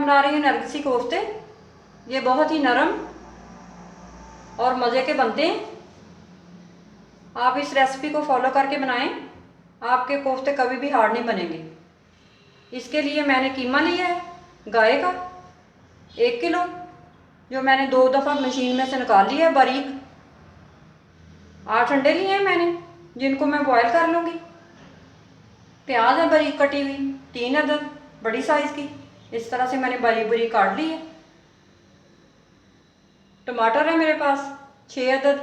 बना रही हूँ नरगिसी कोफ्ते। ये बहुत ही नरम और मज़े के बनते हैं। आप इस रेसिपी को फॉलो करके बनाएं, आपके कोफ्ते कभी भी हार्ड नहीं बनेंगे। इसके लिए मैंने कीमा लिया है गाय का 1 किलो, जो मैंने 2 दफ़ा मशीन में से निकाल लिया है बारीक। 8 अंडे लिए हैं मैंने, जिनको मैं बॉयल कर लूँगी। प्याज है बारीक कटी हुई 3 अदद बड़ी साइज़ की, इस तरह से मैंने बारीक बारीक काट ली है। टमाटर है मेरे पास 6 अदद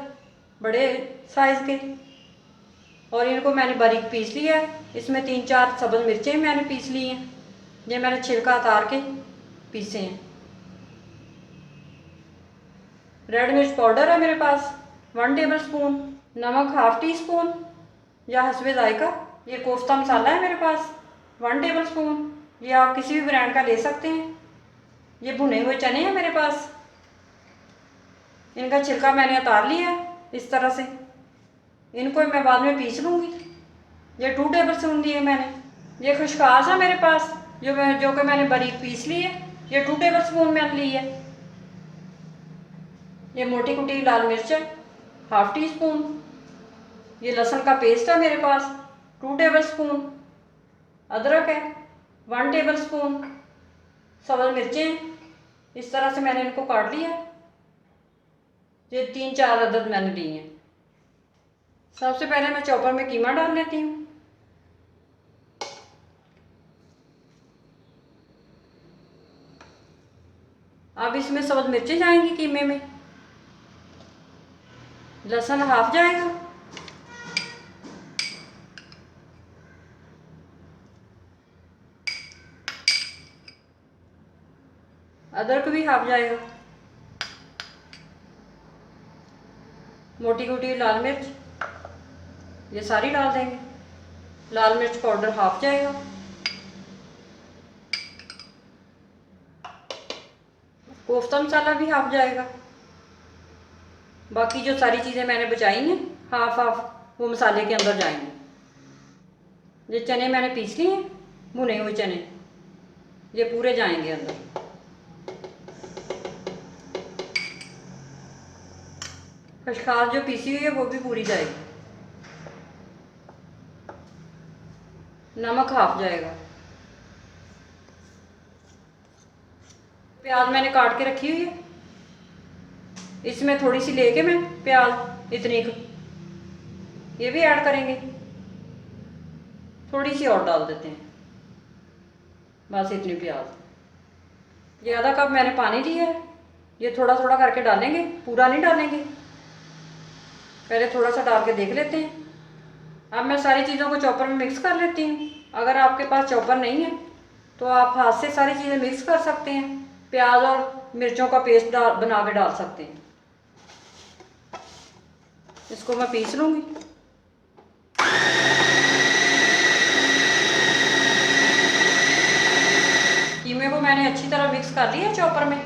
बड़े साइज़ के, और इनको मैंने बारीक पीस लिया है। इसमें 3-4 सब्ज़ मिर्चें मैंने पीस ली हैं, ये मैंने छिलका उतार के पीसे हैं। रेड मिर्च पाउडर है मेरे पास 1 टेबल स्पून, नमक 1/2 टी स्पून या हस्बे जायका। ये कोफ्ता मसाला है मेरे पास 1 टेबल स्पून, ये आप किसी भी ब्रांड का ले सकते हैं। ये भुने हुए चने हैं मेरे पास, इनका छिलका मैंने उतार लिया है इस तरह से। इनको मैं बाद में पीस लूँगी। ये 2 टेबल स्पून दिए मैंने। ये खुशखास है मेरे पास जो कि मैंने बारीक पीस ली है, ये 2 टेबल स्पून मैंने ली है। ये मोटी कुटी लाल मिर्च है 1/2 टी स्पून। ये लहसुन का पेस्ट है मेरे पास 2 टेबल स्पून। अदरक है 1 टेबल स्पून। सब्ज़ मिर्चें इस तरह से मैंने इनको काट लिया है। ये 3-4 अदद मैंने ली हैं। सबसे पहले मैं चॉपर में कीमा डाल लेती हूँ। अब इसमें सब्ज़ मिर्चें जाएंगी कीमे में, लहसुन 1/2 जाएगा, अदरक भी 1/2 जाएगा, मोटी कुटी लाल मिर्च ये सारी डाल देंगे, लाल मिर्च पाउडर 1/2 जाएगा, कोफ्ता मसाला भी 1/2 जाएगा। बाकी जो सारी चीज़ें मैंने बचाई हैं 1/2 वो मसाले के अंदर जाएंगे। ये चने मैंने पीस लिए हैं, भुने हुए चने, ये पूरे जाएंगे अंदर। खसखस जो पीसी हुई है वो भी पूरी जाएगी। नमक 1/2 जाएगा। प्याज मैंने काट के रखी हुई है, इसमें थोड़ी सी लेके मैं प्याज इतनी ये भी ऐड करेंगे, थोड़ी सी और डाल देते हैं, बस इतनी प्याज। ये आधा कप मैंने पानी लिया है, ये थोड़ा थोड़ा करके डालेंगे, पूरा नहीं डालेंगे, पहले थोड़ा सा डाल के देख लेते हैं। अब मैं सारी चीज़ों को चॉपर में मिक्स कर लेती हूँ। अगर आपके पास चॉपर नहीं है तो आप हाथ से सारी चीज़ें मिक्स कर सकते हैं, प्याज और मिर्चों का पेस्ट बना के डाल सकते हैं। इसको मैं पीस लूँगी। कीमे को मैंने अच्छी तरह मिक्स कर लिया चॉपर में।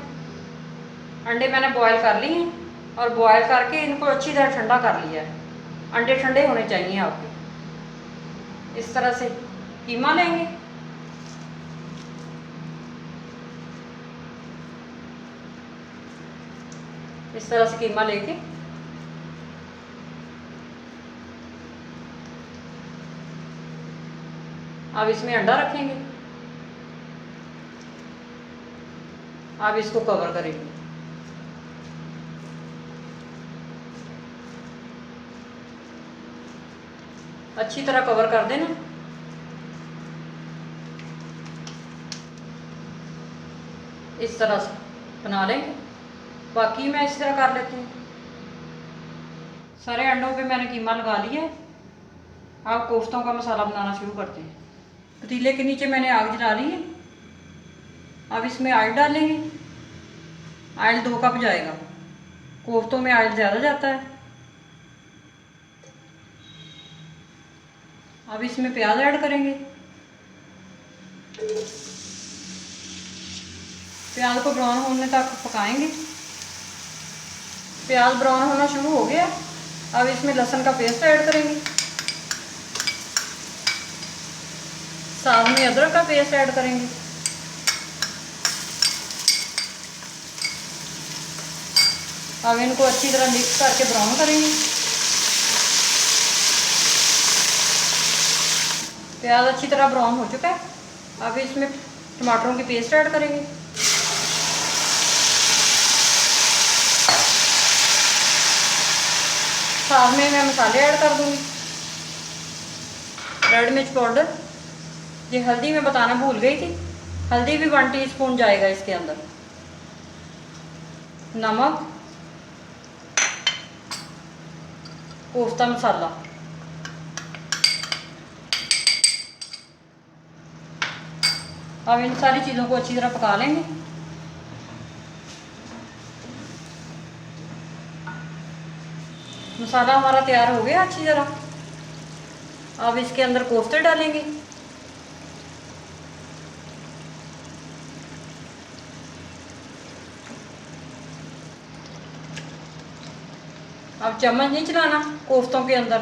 अंडे मैंने बॉयल कर लिए हैं और बॉयल करके इनको अच्छी तरह ठंडा कर लिया है। अंडे ठंडे होने चाहिए आपके। इस तरह से कीमा लेंगे, इस तरह से कीमा लेके अब इसमें अंडा रखेंगे, अब इसको कवर करेंगे। अच्छी तरह कवर कर देना। इस तरह से बना लेंगे। बाकी मैं इस तरह कर लेती हूँ। सारे अंडों पे मैंने कीमा लगा लिया है। अब कोफ्तों का मसाला बनाना शुरू करते हैं। पतीले के नीचे मैंने आग जला ली है। अब इसमें ऑयल डालेंगे। ऑयल 2 कप जाएगा, कोफ्तों में ऑयल ज़्यादा जाता है। अब इसमें प्याज ऐड करेंगे। प्याज को ब्राउन होने तक पकाएंगे। प्याज ब्राउन होना शुरू हो गया। अब इसमें लहसुन का पेस्ट ऐड करेंगे, साथ में अदरक का पेस्ट ऐड करेंगे। अब इनको अच्छी तरह मिक्स करके ब्राउन करेंगे। प्याज अच्छी तरह ब्राउन हो चुका है। अब इसमें टमाटरों की पेस्ट ऐड करेंगे। साथ में मैं मसाले ऐड कर दूंगी। रेड मिर्च पाउडर, ये हल्दी मैं बताना भूल गई थी, हल्दी भी 1 टीस्पून जाएगा इसके अंदर। नमक, कोफ्ता मसाला, अब इन सारी चीज़ों को अच्छी तरह पका लेंगे। मसाला हमारा तैयार हो गया अच्छी तरह। अब इसके अंदर कोफ्ते डालेंगे। अब चम्मच नहीं चलाना कोफ्तों के अंदर,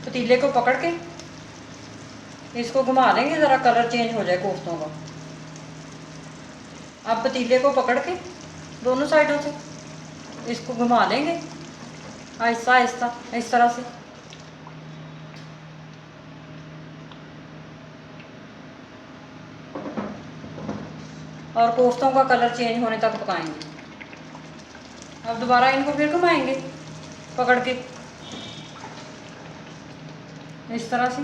पतीले को पकड़ के इसको घुमा देंगे, ज़रा कलर चेंज हो जाए कोफ्तों का। अब पतीले को पकड़ के दोनों साइडों से इसको घुमा देंगे आहिस्ता आहिस्ता इस तरह से। और कोफ्तों का कलर चेंज होने तक पकाएंगे। अब दोबारा इनको फिर घुमाएंगे पकड़ के इस तरह से।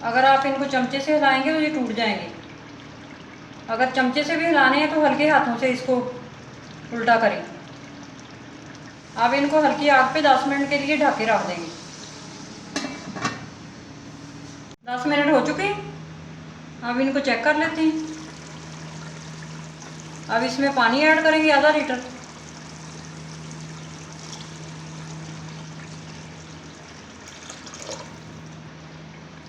अगर आप इनको चमचे से हिलाएंगे तो ये टूट जाएंगे। अगर चमचे से भी हिलाने हैं तो हल्के हाथों से इसको उल्टा करें। अब इनको हल्की आग पे 10 मिनट के लिए ढक के रख देंगे। 10 मिनट हो चुके हैं। अब इनको चेक कर लेते हैं। अब इसमें पानी ऐड करेंगे आधा लीटर।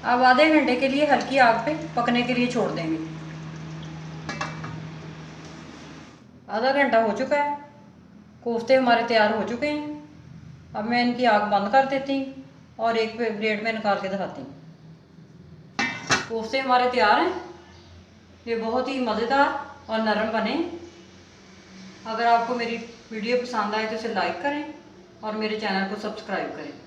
अब आधे घंटे के लिए हल्की आग पे पकने के लिए छोड़ देंगे। आधा घंटा हो चुका है, कोफ्ते हमारे तैयार हो चुके हैं। अब मैं इनकी आग बंद कर देती हूँ और एक प्लेट में निकाल के दिखाती हूँ। कोफ्ते हमारे तैयार हैं। ये बहुत ही मज़ेदार और नरम बने। अगर आपको मेरी वीडियो पसंद आए तो इसे लाइक करें और मेरे चैनल को सब्सक्राइब करें।